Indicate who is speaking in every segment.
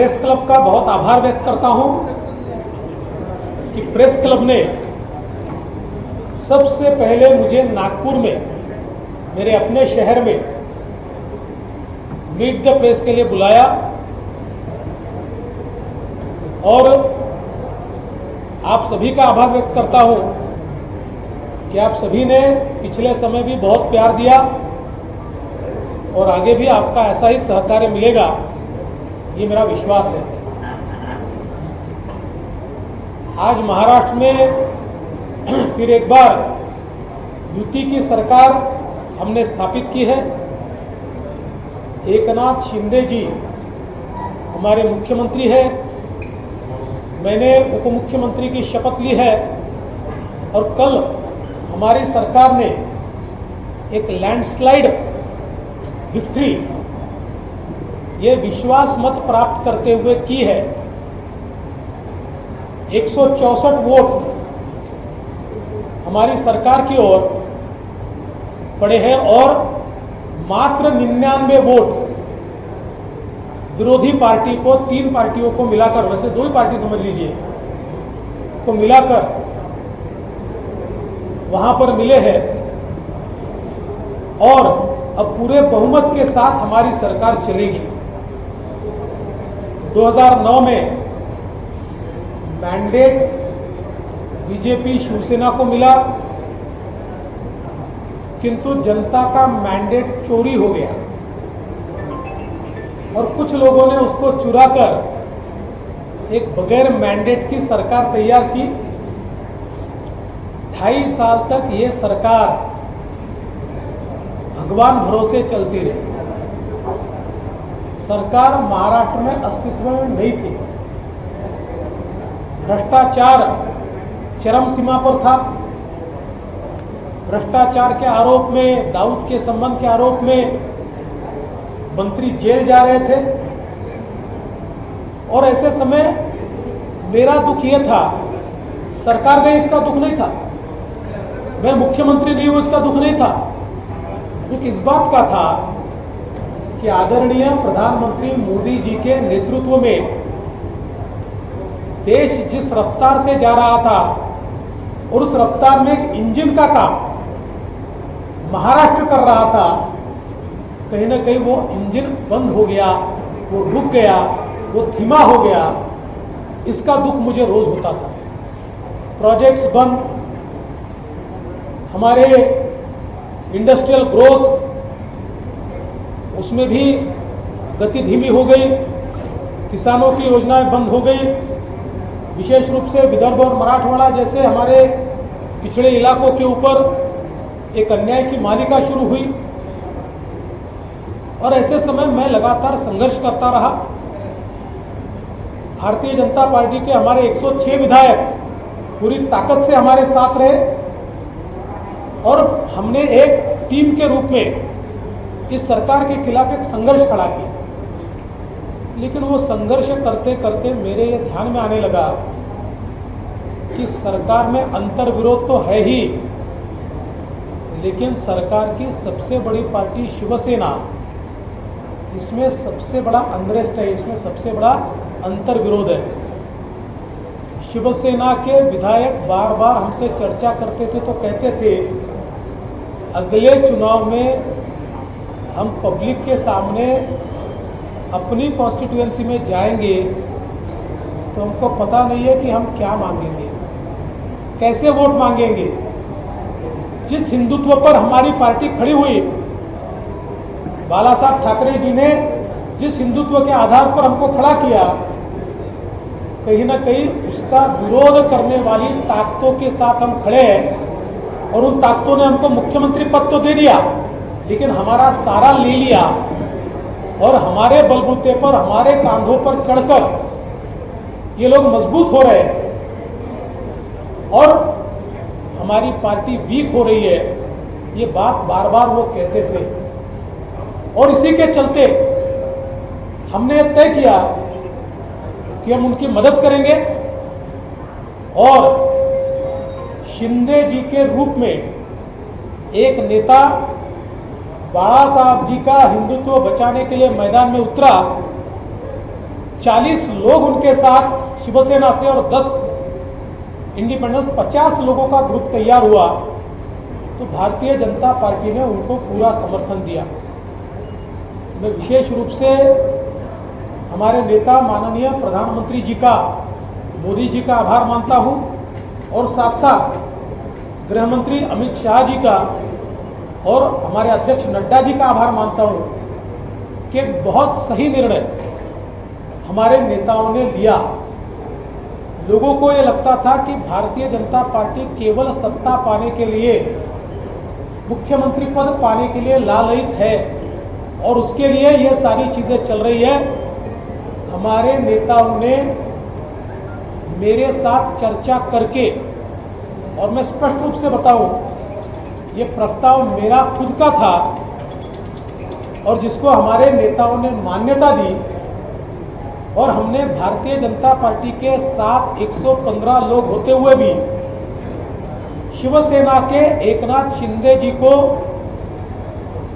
Speaker 1: Press club का बहुत आभार व्यक्त करता हूं कि प्रेस क्लब ने सबसे पहले मुझे नागपुर में, मेरे अपने शहर में मीट द प्रेस के लिए बुलाया और आप सभी का आभार व्यक्त करता हूं कि आप सभी ने पिछले समय भी बहुत प्यार दिया और आगे भी आपका ऐसा ही सहकार्य मिलेगा, ये मेरा विश्वास है। आज महाराष्ट्र में फिर एक बार युति की सरकार हमने स्थापित की है। एकनाथ शिंदे जी हमारे मुख्यमंत्री हैं, मैंने उप मुख्यमंत्री की शपथ ली है और कल हमारी सरकार ने एक लैंडस्लाइड विक्ट्री, ये विश्वास मत प्राप्त करते हुए की है। 164 वोट हमारी सरकार की ओर पड़े हैं और मात्र 99 वोट विरोधी पार्टी को, 3 पार्टियों को मिलाकर, वैसे 2 ही पार्टी समझ लीजिए, को मिलाकर वहां पर मिले हैं और अब पूरे बहुमत के साथ हमारी सरकार चलेगी। 2009 में मैंडेट बीजेपी शिवसेना को मिला, किंतु जनता का मैंडेट चोरी हो गया और कुछ लोगों ने उसको चुराकर एक बगैर मैंडेट की सरकार तैयार की। 2.5 साल तक ये सरकार भगवान भरोसे चलती रही। सरकार महाराष्ट्र में अस्तित्व में नहीं थी, भ्रष्टाचार चरम सीमा पर था। भ्रष्टाचार के आरोप में, दाऊद के संबंध के आरोप में मंत्री जेल जा रहे थे और ऐसे समय मेरा दुख यह था, सरकार गई इसका दुख नहीं था, मैं मुख्यमंत्री नहीं हूं इसका दुख नहीं था। दुख इस बात का था कि आदरणीय प्रधानमंत्री मोदी जी के नेतृत्व में देश जिस रफ्तार से जा रहा था और उस रफ्तार में एक इंजन का काम महाराष्ट्र कर रहा था, कहीं ना कहीं वो इंजन बंद हो गया, वो रुक गया, वो धीमा हो गया। इसका दुख मुझे रोज होता था। प्रोजेक्ट्स बंद, हमारे इंडस्ट्रियल ग्रोथ, उसमें भी गति धीमी हो गई, किसानों की योजनाएं बंद हो गई। विशेष रूप से विदर्भ और मराठवाड़ा जैसे हमारे पिछड़े इलाकों के ऊपर एक अन्याय की मालिका शुरू हुई और ऐसे समय मैं लगातार संघर्ष करता रहा। भारतीय जनता पार्टी के हमारे 106 विधायक पूरी ताकत से हमारे साथ रहे और हमने एक टीम के रूप में इस सरकार के खिलाफ एक संघर्ष खड़ा किया। लेकिन वो संघर्ष करते करते मेरे ये ध्यान में आने लगा कि सरकार में अंतर विरोध तो है ही, लेकिन सरकार की सबसे बड़ी पार्टी शिवसेना, इसमें सबसे बड़ा अनरेस्ट है, इसमें सबसे बड़ा अंतर विरोध है। शिवसेना के विधायक बार बार हमसे चर्चा करते थे तो कहते थे अगले चुनाव में हम पब्लिक के सामने अपनी कॉन्स्टिट्यूएंसी में जाएंगे तो हमको पता नहीं है कि हम क्या मांगेंगे, कैसे वोट मांगेंगे। जिस हिंदुत्व पर हमारी पार्टी खड़ी हुई, बाला साहब ठाकरे जी ने जिस हिंदुत्व के आधार पर हमको खड़ा किया, कहीं ना कहीं उसका विरोध करने वाली ताकतों के साथ हम खड़े हैं और उन ताकतों ने हमको मुख्यमंत्री पद तो दे दिया, लेकिन हमारा सारा ले लिया और हमारे बलबूते पर, हमारे कांधों पर चढ़कर ये लोग मजबूत हो रहे हैं और हमारी पार्टी वीक हो रही है। ये बात बार बार वो कहते थे और इसी के चलते हमने तय किया कि हम उनकी मदद करेंगे और शिंदे जी के रूप में एक नेता बाला साहब जी का हिंदुत्व बचाने के लिए मैदान में उतरा 40 लोग उनके साथ शिवसेना से और 10 इंडिपेंडेंस 50 लोगों का ग्रुप तैयार हुआ, तो भारतीय जनता पार्टी ने उनको पूरा समर्थन दिया। मैं विशेष रूप से हमारे नेता माननीय प्रधानमंत्री जी का, मोदी जी का आभार मानता हूं और साथ साथ गृह मंत्री अमित शाह जी का और हमारे अध्यक्ष नड्डा जी का आभार मानता हूं कि बहुत सही निर्णय हमारे नेताओं ने लिया। लोगों को ये लगता था कि भारतीय जनता पार्टी केवल सत्ता पाने के लिए, मुख्यमंत्री पद पाने के लिए लालयित है और उसके लिए ये सारी चीजें चल रही है। हमारे नेताओं ने मेरे साथ चर्चा करके, और मैं स्पष्ट रूप से बताऊं, ये प्रस्ताव मेरा खुद का था और जिसको हमारे नेताओं ने मान्यता दी, और हमने भारतीय जनता पार्टी के साथ 115 लोग होते हुए भी शिवसेना के एकनाथ शिंदे जी को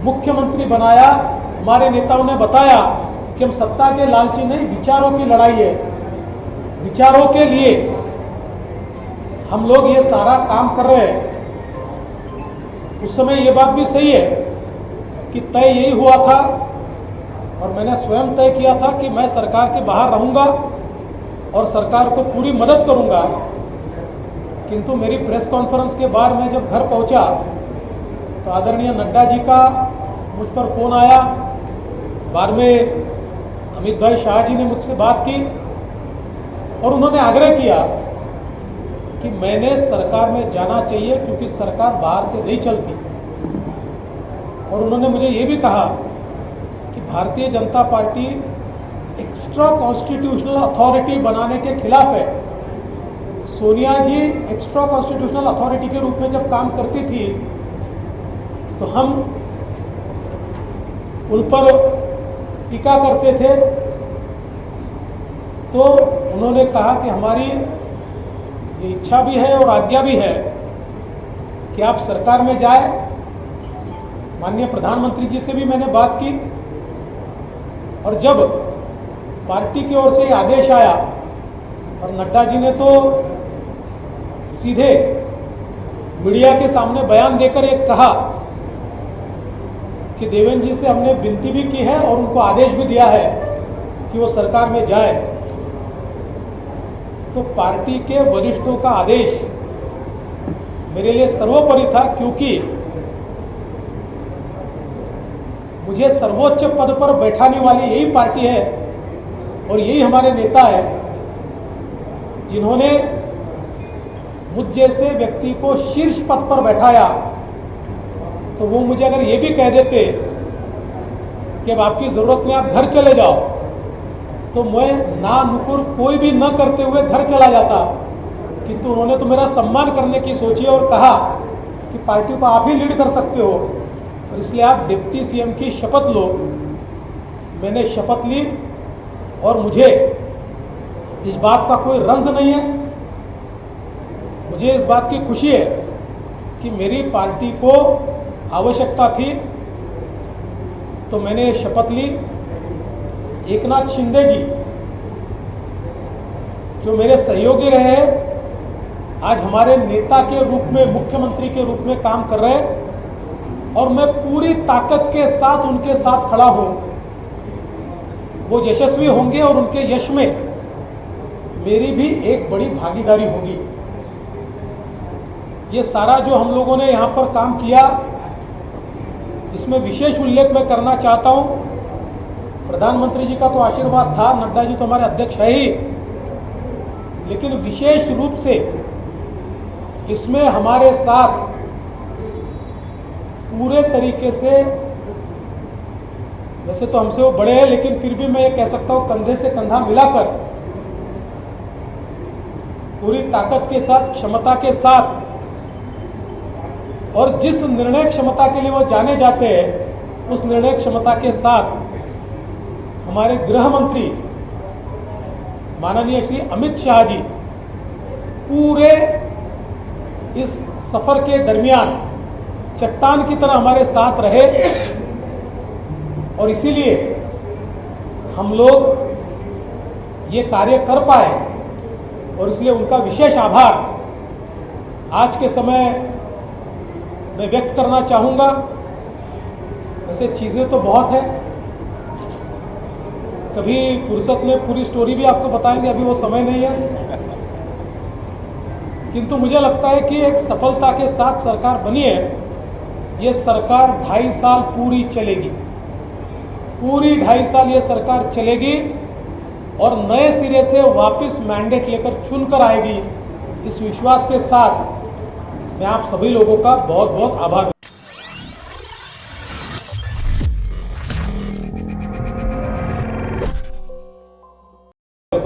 Speaker 1: मुख्यमंत्री बनाया। हमारे नेताओं ने बताया कि हम सत्ता के लालची नहीं, विचारों की लड़ाई है, विचारों के लिए हम लोग ये सारा काम कर रहे हैं। उस समय ये बात भी सही है कि तय यही हुआ था और मैंने स्वयं तय किया था कि मैं सरकार के बाहर रहूंगा और सरकार को पूरी मदद करूंगा। किंतु मेरी प्रेस कॉन्फ्रेंस के बाद मैं जब घर पहुंचा तो आदरणीय नड्डा जी का मुझ पर फोन आया। बाद में अमित भाई शाह जी ने मुझसे बात की और उन्होंने आग्रह किया कि मैंने सरकार में जाना चाहिए क्योंकि सरकार बाहर से नहीं चलती। और उन्होंने मुझे ये भी कहा कि Bharatiya Janata party extra constitutional authority बनाने के खिलाफ है। सोनिया जी एक्स्ट्रा कॉन्स्टिट्यूशनल अथॉरिटी के रूप में जब काम करती थी तो हम उन पर टीका करते थे, तो उन्होंने कहा कि हमारी ये इच्छा भी है और आज्ञा भी है कि आप सरकार में जाए। माननीय प्रधानमंत्री जी से भी मैंने बात की और जब पार्टी की ओर से आदेश आया और नड्डा जी ने तो सीधे मीडिया के सामने बयान देकर एक कहा कि देवेंद्र जी से हमने विनती भी की है और उनको आदेश भी दिया है कि वो सरकार में जाए, तो पार्टी के वरिष्ठों का आदेश मेरे लिए सर्वोपरि था, क्योंकि मुझे सर्वोच्च पद पर बैठाने वाली यही पार्टी है और यही हमारे नेता है जिन्होंने मुझ जैसे व्यक्ति को शीर्ष पद पर बैठाया। तो वो मुझे अगर ये भी कह देते कि अब आपकी जरूरत में आप घर चले जाओ, तो मैं ना नुकुर कोई भी न करते हुए घर चला जाता। किंतु उन्होंने तो मेरा सम्मान करने की सोची और कहा कि पार्टी को आप ही लीड कर सकते हो और इसलिए आप डिप्टी सीएम की शपथ लो। मैंने शपथ ली और मुझे इस बात का कोई रंज नहीं है, मुझे इस बात की खुशी है कि मेरी पार्टी को आवश्यकता थी तो मैंने शपथ ली। एकनाथ शिंदे जी जो मेरे सहयोगी रहे, आज हमारे नेता के रूप में, मुख्यमंत्री के रूप में काम कर रहे हैं और मैं पूरी ताकत के साथ उनके साथ खड़ा हूं। वो यशस्वी होंगे और उनके यश में मेरी भी एक बड़ी भागीदारी होगी। ये सारा जो हम लोगों ने यहाँ पर काम किया, इसमें विशेष उल्लेख मैं करना चाहता हूँ। प्रधानमंत्री जी का तो आशीर्वाद था, नड्डा जी तो हमारे अध्यक्ष है ही, लेकिन विशेष रूप से इसमें हमारे साथ पूरे तरीके से, वैसे तो हमसे वो बड़े हैं लेकिन फिर भी मैं ये कह सकता हूँ कंधे से कंधा मिलाकर पूरी ताकत के साथ, क्षमता के साथ, और जिस निर्णय क्षमता के लिए वो जाने जाते हैं उस निर्णय क्षमता के साथ हमारे गृह मंत्री माननीय श्री अमित शाह जी पूरे इस सफर के दरमियान चट्टान की तरह हमारे साथ रहे और इसीलिए हम लोग ये कार्य कर पाए और इसलिए उनका विशेष आभार आज के समय मैं व्यक्त करना चाहूँगा। वैसे चीज़ें तो बहुत है, कभी फुर्सत में पूरी स्टोरी भी आपको बताएंगे, अभी वो समय नहीं है। किंतु मुझे लगता है कि एक सफलता के साथ सरकार बनी है। ये सरकार 2.5 साल पूरी चलेगी, पूरी 2.5 साल ये सरकार चलेगी और नए सिरे से वापस मैंडेट लेकर चुनकर आएगी। इस विश्वास के साथ मैं आप सभी लोगों का बहुत बहुत आभार